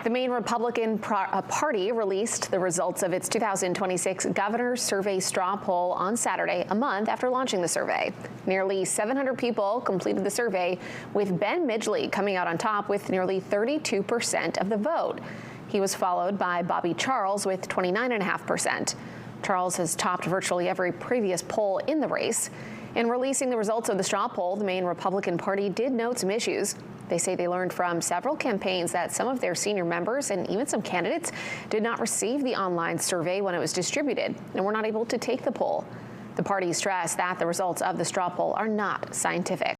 The Maine Republican Party released the results of its 2026 Governor's Survey straw poll on Saturday, a month after launching the survey. Nearly 700 people completed the survey, with Ben Midgley coming out on top with nearly 32% of the vote. He was followed by Bobby Charles with 29.5%. Charles has topped virtually every previous poll in the race. In releasing the results of the straw poll, the Maine Republican Party did note some issues. They say they learned from several campaigns that some of their senior members and even some candidates did not receive the online survey when it was distributed and were not able to take the poll. The party stressed that the results of the straw poll are not scientific.